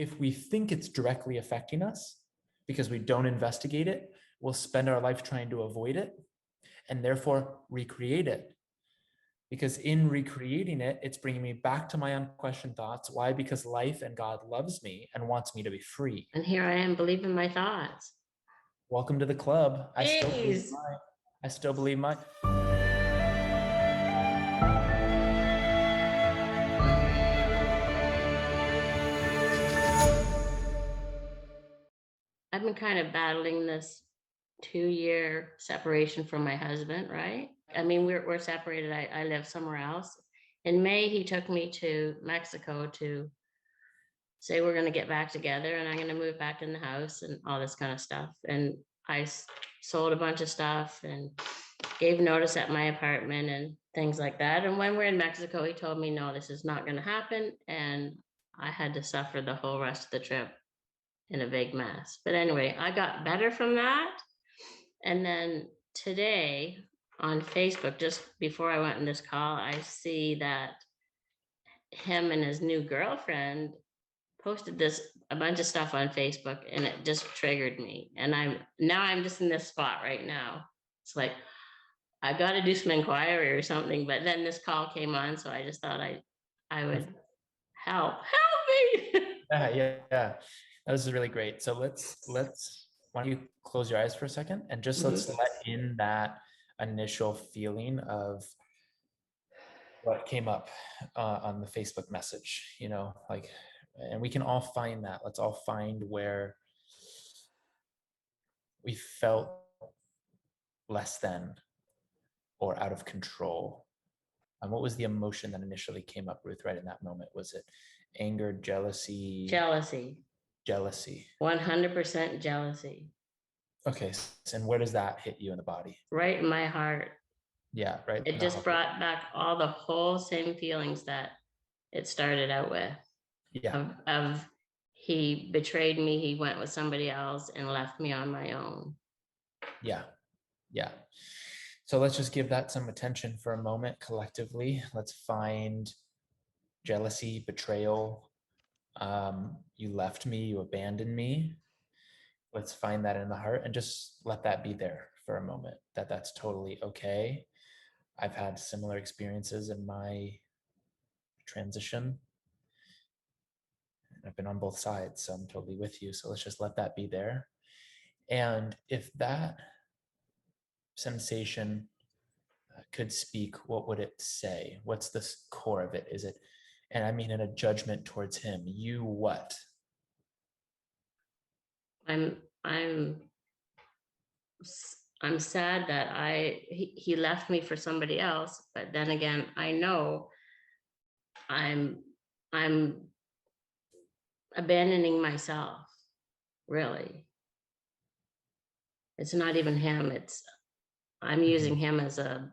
if we think it's directly affecting us because we don't investigate it, we'll spend our life trying to avoid it and therefore recreate it. Because in recreating it, it's bringing me back to my unquestioned thoughts. Why? Because life and God loves me and wants me to be free. And here I am believing my thoughts. Welcome to the club. Jeez. I still believe my. I've been kind of battling this 2-year separation from my husband, right? I mean, we're separated. I live somewhere else. In May, he took me to Mexico to say we're going to get back together and I'm going to move back in the house and all this kind of stuff. And I sold a bunch of stuff and gave notice at my apartment and things like that. And when we're in Mexico, he told me, no, this is not going to happen. And I had to suffer the whole rest of the trip in a big mess. But anyway, I got better from that. And then today on Facebook, just before I went on this call, I see that him and his new girlfriend posted a bunch of stuff on Facebook, and it just triggered me. And I'm just in this spot right now. It's like I got to do some inquiry or something. But then this call came on, so I just thought I would help me. Yeah. That was really great. So let's why don't you close your eyes for a second and just let's let in that initial feeling of what came up on the Facebook message, like, and we can all find that. Let's all find where we felt less than or out of control. And what was the emotion that initially came up, Ruth, right in that moment? Was it anger, jealousy? Jealousy. 100% jealousy. Okay. And where does that hit you in the body? Right in my heart. Yeah, right. It just brought back all the whole same feelings that it started out with. Yeah. Of he betrayed me, he went with somebody else and left me on my own. Yeah. So let's just give that some attention for a moment collectively. Let's find jealousy, betrayal. You left me, you abandoned me. Let's find that in the heart and just let that be there for a moment. That's totally okay. I've had similar experiences in my transition. I've been on both sides, so I'm totally with you. So let's just let that be there. And if that sensation could speak, what would it say? What's the core of it? Is it, and I mean in a judgment towards him, you what? I'm sad that he left me for somebody else, but then again, I know I'm abandoning myself, really. It's not even him, I'm using him as a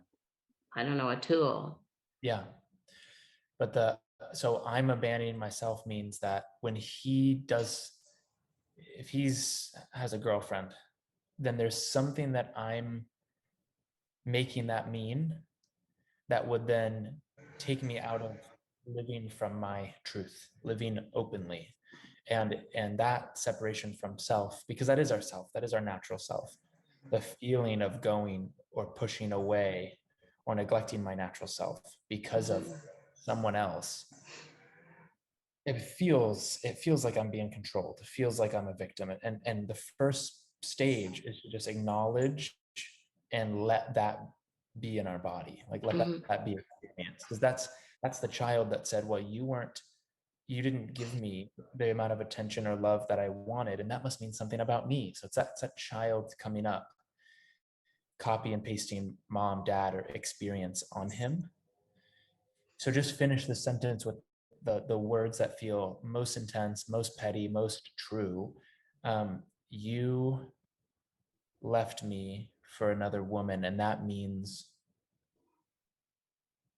tool. Yeah. But so I'm abandoning myself means that when if has a girlfriend, then there's something that I'm making that mean that would then take me out of living from my truth, living openly. And that separation from self, because that is our self, that is our natural self. The feeling of going or pushing away or neglecting my natural self because of someone else, it feels like I'm being controlled. It feels like I'm a victim. And the first stage is to just acknowledge and let that be in our body. Like let that be experienced. Because that's the child that said, well, you didn't give me the amount of attention or love that I wanted. And that must mean something about me. So it's that child coming up, copy and pasting mom, dad, or experience on him. So just finish the sentence with the words that feel most intense, most petty, most true. You left me for another woman, and that means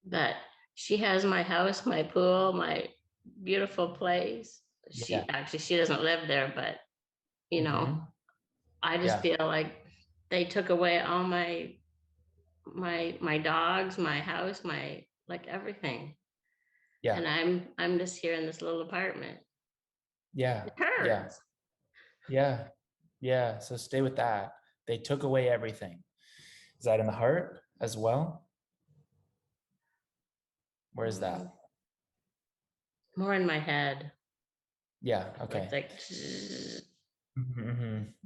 that she has my house, my pool, my beautiful place. She doesn't live there, but I just feel like they took away all my dogs, my house, my like everything. Yeah. And I'm just here in this little apartment. Yeah. It Yeah. hurts. Yeah. Yeah. So stay with that. They took away everything. Is that in the heart as well? Where is Mm, that? more in my head. Yeah. Like Okay. like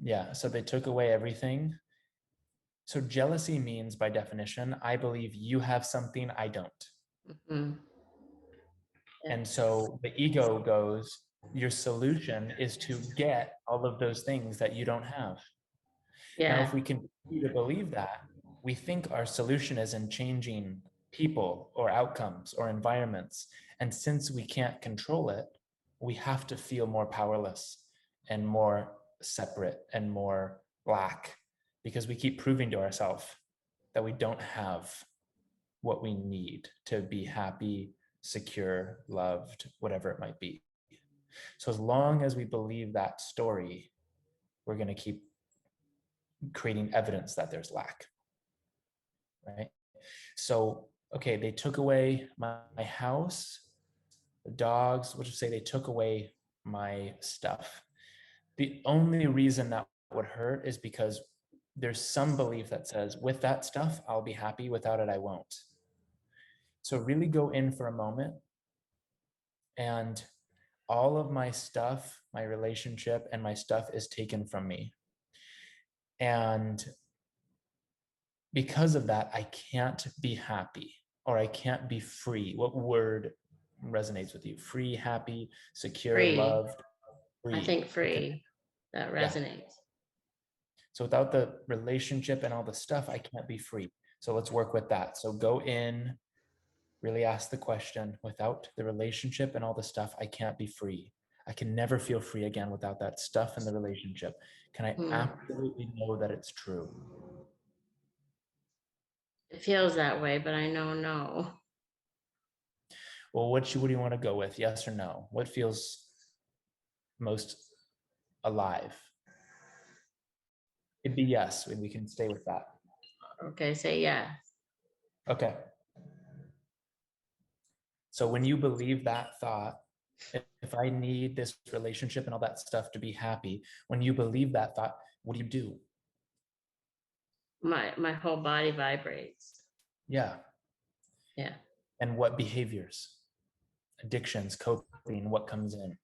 Yeah. So they took away everything. So jealousy means, by definition, I believe you have something I don't. mhm. And Yes. so the ego goes, your solution is to get all of those things that you don't have. Now, if Yeah. we continue to believe that, we think our solution is in changing people or outcomes or environments. And since we can't control it, we have to feel more powerless and more separate and more lack because we keep proving to ourselves that we don't have what we need to be happy, secure, loved, whatever it might be. So as long as we believe that story, we're going to keep creating evidence that there's lack, right? So, okay, they took away my house, the dogs, we'll just say they took away my stuff. The only reason that would hurt is because there's some belief that says, with that stuff, I'll be happy. Without it, I won't. So, really go in for a moment and all of my stuff, my relationship, and my stuff is taken from me. And because of that, I can't be happy or I can't be free. What word resonates with you? Free, happy, secure, Free. loved, I free. think I can, free. That yeah. resonates. So without the relationship and all the stuff, I can't be free. So let's work with that. So go in, really ask the question, without the relationship and all the stuff, I can't be free. I can never feel free again without that stuff in the relationship. Can I Hmm. absolutely know that it's true? It feels that way, but I know no. Well, what do you want to go with? Yes or no? What feels most alive? It'd be yes. We can stay with that. Okay, say yeah. Okay. So when you believe that thought, if I need this relationship and all that stuff to be happy, when you believe that thought, what do you do? My whole body vibrates. Yeah. Yeah. And what behaviors, addictions, coping, what comes in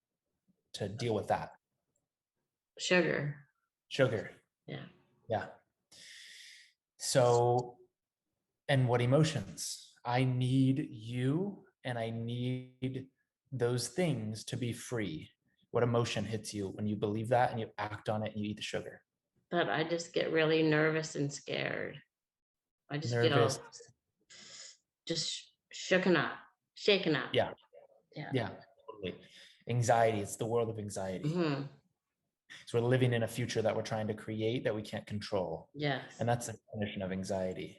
to deal with that? Sugar. Sugar. Yeah. Yeah. So, and what emotions? I need you and I need those things to be free. What emotion hits you when you believe that and you act on it and you eat the sugar? But I just get really nervous and scared. I just Nervous. feel just shooken up, shaken up. Yeah. Yeah. Yeah. Totally. Anxiety. It's the world of anxiety. Hmm. So we're living in a future that we're trying to create that we can't control. Yes. And that's the definition of anxiety.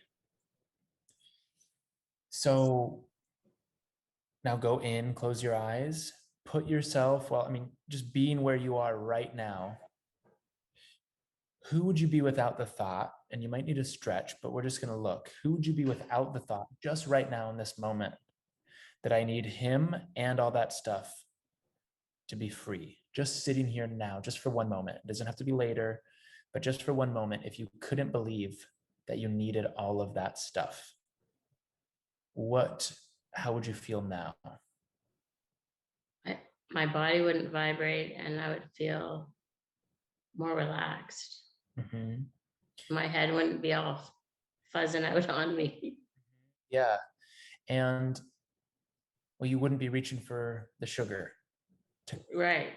So now go in, close your eyes, put yourself, well, I mean, just being where you are right now. Who would you be without the thought? And you might need to stretch, but we're just going to look. Who would you be without the thought just right now in this moment that I need him and all that stuff to be free? Just sitting here now, just for one moment. It doesn't have to be later, but just for one moment, if you couldn't believe that you needed all of that stuff, how would you feel now? I, my body wouldn't vibrate and I would feel more relaxed. Mm-hmm. My head wouldn't be all fuzzing out on me. Yeah. And well, you wouldn't be reaching for the sugar to Right.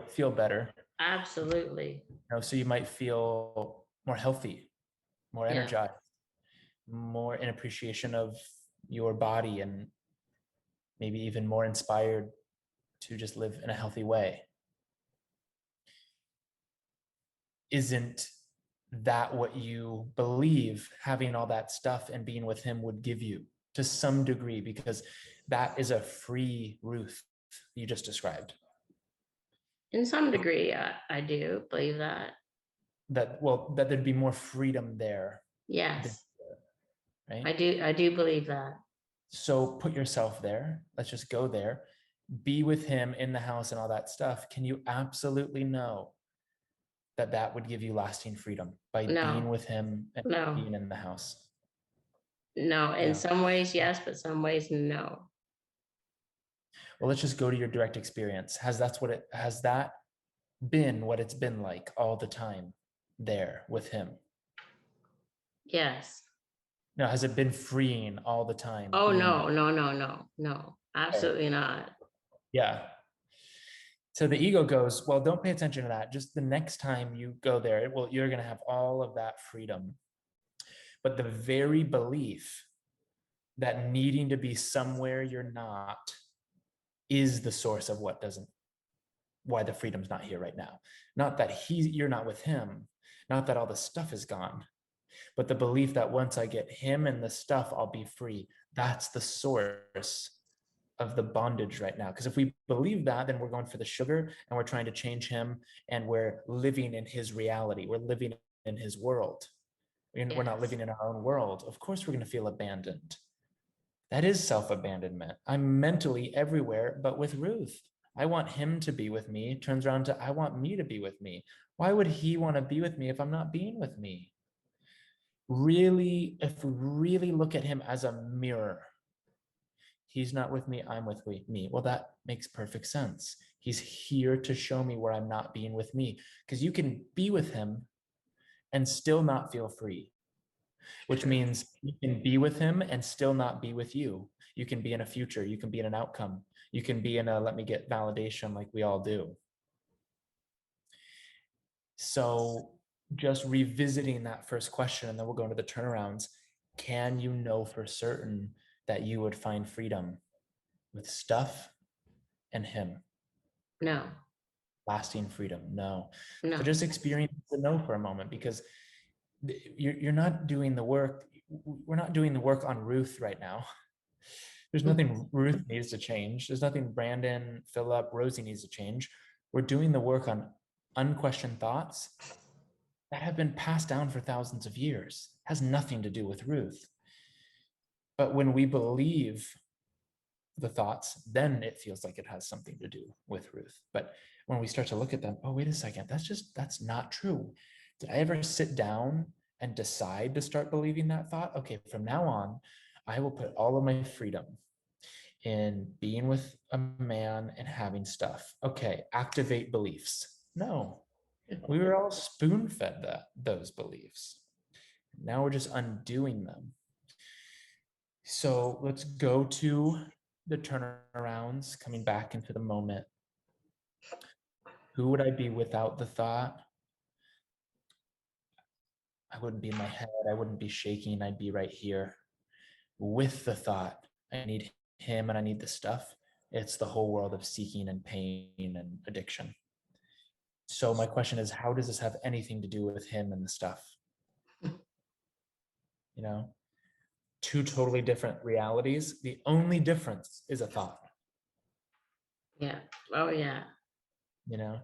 feel better. Absolutely. So you might feel more healthy, more Yeah. energized, more in appreciation of your body, and maybe even more inspired to just live in a healthy way. Isn't that what you believe having all that stuff and being with him would give you to some degree? Because that is a free Ruth you just described. In some degree, I do believe that. That there'd be more freedom there than Yes, here, I right? do. I do believe that. So put yourself there. Let's just go there. be with him in the house and all that stuff, can you absolutely know that that would give you lasting freedom by being No, with him and no, being in the house? no. In Yeah. some ways, yes, but some ways, no. Well, let's just go to your direct experience. Has that been what it's been like all the time there with him? Yes. Now, has it been freeing all the time Oh, being no, there? no, no, no, no. Okay. Absolutely not. Yeah. So the ego goes, well, don't pay attention to that. Just the next time you go there, well, you're going to have all of that freedom. But the very belief that needing to be somewhere you're not is the source of why the freedom's not here right now. Not that you're not with him, not that all the stuff is gone, but the belief that once I get him and the stuff, I'll be free. That's the source of the bondage right now. Because if we believe that, then we're going for the sugar and we're trying to change him and we're living in his reality. We're living in his world. We're not Yes. living in our own world. Of course, we're going to feel abandoned. That is self abandonment. I'm mentally everywhere, but with Ruth. I want him to be with me. Turns around to, I want me to be with me. Why would he want to be with me if I'm not being with me? Really, if we really look at him as a mirror, he's not with me, I'm with me. Well, that makes perfect sense. He's here to show me where I'm not being with me, because you can be with him and still not feel free, which True. means you can be with him and still not be with you. You can be in a future, you can be in an outcome, you can be in a let me get validation like we all do. So just revisiting that first question, and then we'll go into the turnarounds. Can you know for certain that you would find freedom with stuff and him? No, Lasting freedom? No. So no. just experience the no for a moment, because you're not doing the work. We're not doing the work on Ruth right now. There's nothing Ruth needs to change. There's nothing Brandon, Philip, Rosie needs to change. We're doing the work on unquestioned thoughts that have been passed down for thousands of years. It has nothing to do with Ruth. But when we believe the thoughts, then it feels like it has something to do with Ruth. But when we start to look at them, oh, wait a second, that's not true. Did I ever sit down and decide to start believing that thought? Okay, from now on, I will put all of my freedom in being with a man and having stuff. Okay, activate beliefs. No, we were all spoon fed those beliefs. Now we're just undoing them. So let's go to the turnarounds, coming back into the moment. Who would I be without the thought? I wouldn't be in my head. I wouldn't be shaking. I'd be right here with the thought. I need him and I need the stuff. It's the whole world of seeking and pain and addiction. So my question is, how does this have anything to do with him and the stuff? You know, two totally different realities. The only difference is a thought, Yeah. Oh, yeah. you know?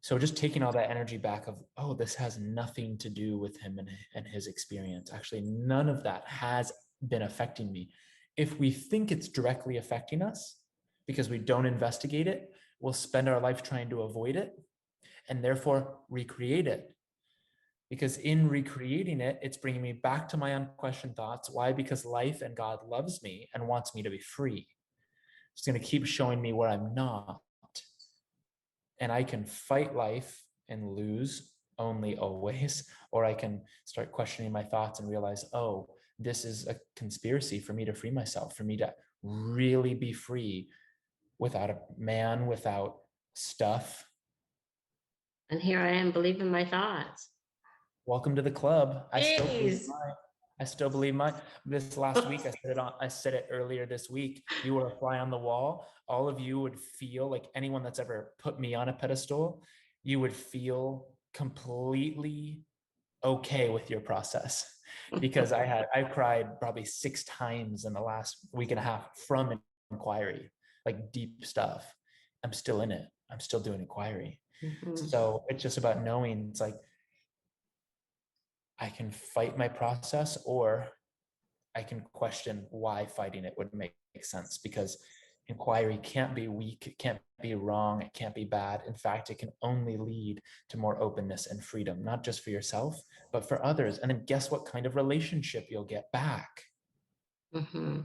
So just taking all that energy back of, oh, this has nothing to do with him and his experience. Actually, none of that has been affecting me. If we think it's directly affecting us because we don't investigate it, we'll spend our life trying to avoid it and therefore recreate it. Because in recreating it, it's bringing me back to my unquestioned thoughts. Why? Because life and God loves me and wants me to be free. It's going to keep showing me where I'm not. And I can fight life and lose only always, or I can start questioning my thoughts and realize, oh, this is a conspiracy for me to free myself, for me to really be free without a man, without stuff. And here I am believing my thoughts. Welcome to the club. Jeez. I still believe mine. This last week, I said it earlier this week. You were a fly on the wall. All of you would feel like anyone that's ever put me on a pedestal, you would feel completely okay with your process, because I cried probably 6 times in the last week and a half from inquiry, like deep stuff. I'm still in it. I'm still doing inquiry. Mhm. So it's just about knowing, it's like I can fight my process, or I can question why fighting it would make sense, because Inquiry can't be weak, it can't be wrong, it can't be bad. In fact, it can only lead to more openness and freedom, not just for yourself, but for others. And then guess what kind of relationship you'll get back? Mm-hmm.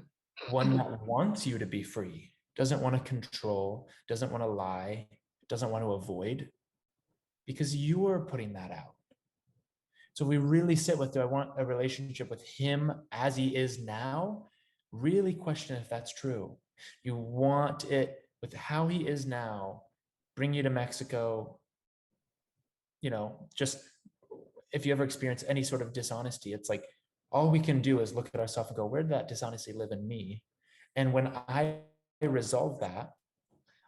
One that wants you to be free, doesn't want to control, doesn't want to lie, doesn't want to avoid, because you are putting that out. So we really sit with, do I want a relationship with him as he is now? Really question if that's true. You want it with how he is now, bring you to Mexico, just if you ever experience any sort of dishonesty, it's like all we can do is look at ourselves and go, where did that dishonesty live in me? And when I resolve that,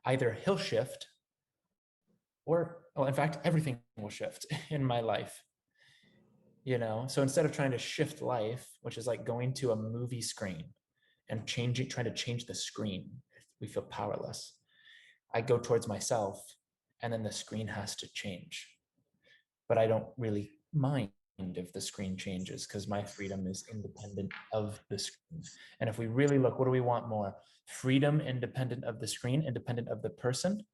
either he'll shift or, well, in fact, everything will shift in my life. So instead of trying to shift life, which is like going to a movie screen and trying to change the screen, we feel powerless. I go towards myself, and then the screen has to change. But I don't really mind if the screen changes, because my freedom is independent of the screen. And if we really look, what do we want more? Freedom independent of the screen, independent of the person,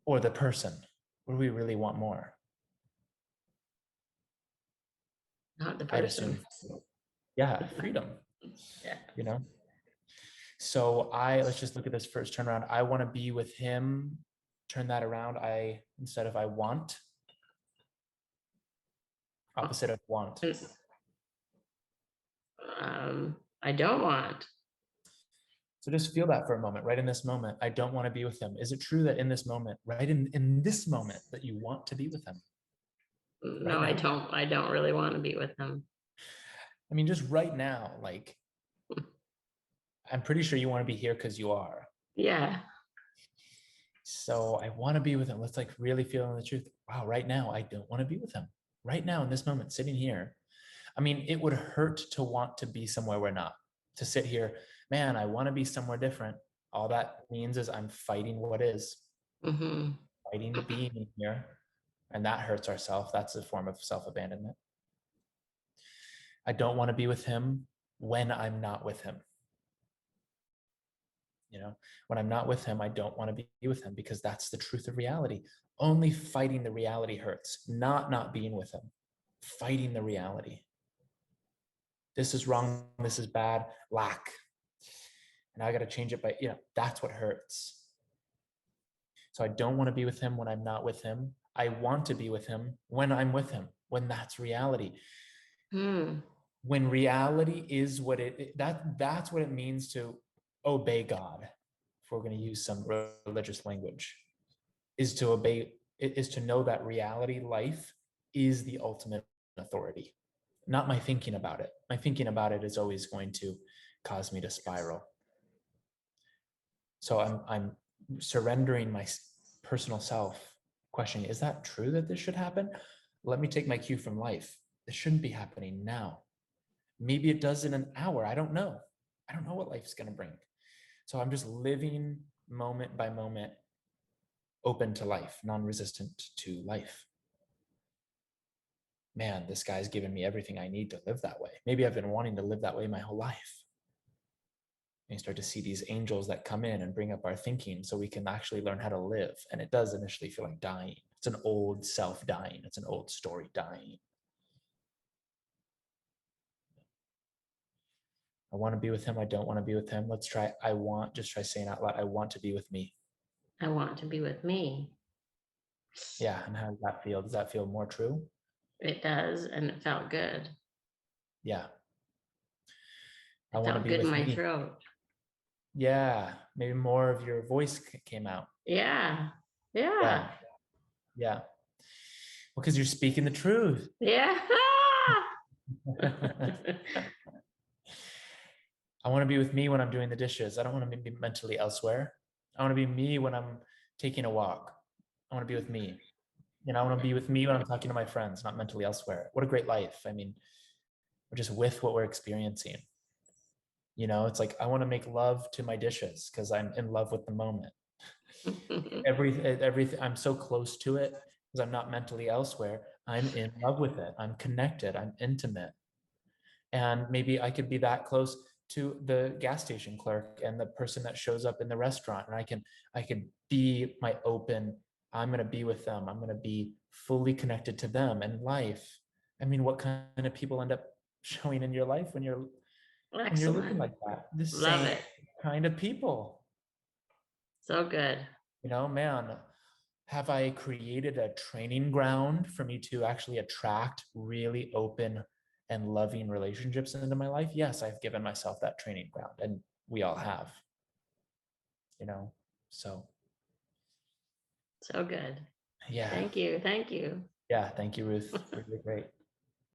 or the person? What do we really want more? Not the I'd person. assume, yeah, freedom. Yeah. So let's just look at this first turnaround. I want to be with him. Turn that around. Instead of I want, opposite of want. I don't want. So just feel that for a moment, right in this moment. I don't want to be with him. Is it true that in this moment, right in this moment, that you want to be with him? No, Right I now? don't. I don't really want to be with him. I mean, just right now, like, I'm pretty sure you want to be here because you are. Yeah. So I want to be with him. Let's like really feel in the truth. Wow, right now, I don't want to be with him. Right now, in this moment, sitting here. I mean, it would hurt to want to be somewhere we're not. To sit here, man, I want to be somewhere different. All that means is I'm fighting what is, Mm-hmm. fighting being here. And that hurts ourselves. That's a form of self-abandonment. I don't want to be with him when I'm not with him. When I'm not with him, I don't want to be with him, because that's the truth of reality. Only fighting the reality hurts, not being with him. Fighting the reality. This is wrong, this is bad, lack. And I got to change it by, that's what hurts. So I don't want to be with him when I'm not with him. I want to be with him when I'm with him, when that's reality. When reality is what that's what it means to obey God. If we're going to use some religious language, is to obey, is to know that reality, life, is the ultimate authority, not my thinking about it. My thinking about it is always going to cause me to spiral. So I'm surrendering my personal self, questioning, is that true that this should happen? Let me take my cue from life. This shouldn't be happening now. Maybe it does in an hour. I don't know. I don't know what life's going to bring. So I'm just living moment by moment, open to life, non-resistant to life. Man, this guy's given me everything I need to live that way. Maybe I've been wanting to live that way my whole life. And you start to see these angels that come in and bring up our thinking so we can actually learn how to live. And it does initially feel like dying. It's an old self dying. It's an old story dying. I want to be with him. I don't want to be with him. Let's try. Just try saying out loud, I want to be with me. I want to be with me. Yeah. And how does that feel? Does that feel more true? It does. And it felt good. Yeah. It I want to felt be good in with my me. throat. Yeah. Maybe more of your voice came out. Yeah. Yeah. Yeah. Yeah. Well, because you're speaking the truth. Yeah. I want to be with me when I'm doing the dishes. I don't want to be mentally elsewhere. I want to be me when I'm taking a walk. I want to be with me. I want to be with me when I'm talking to my friends, not mentally elsewhere. What a great life. I mean, we're just with what we're experiencing. It's like, I want to make love to my dishes because I'm in love with the moment. Everything, I'm so close to it because I'm not mentally elsewhere. I'm in love with it. I'm connected. I'm intimate. And maybe I could be that close to the gas station clerk and the person that shows up in the restaurant, and I can be my open, I'm going to be with them, I'm going to be fully connected to them and life. I mean, what kind of people end up showing in your life when you're living Excellent. like that? The Love same it. kind of people. So good. Man, have I created a training ground for me to actually attract really open and loving relationships into my life? Yes, I've given myself that training ground, and we all have, you know. So, So good. yeah. Thank you. Thank you. Yeah, thank you, Ruth. You're great.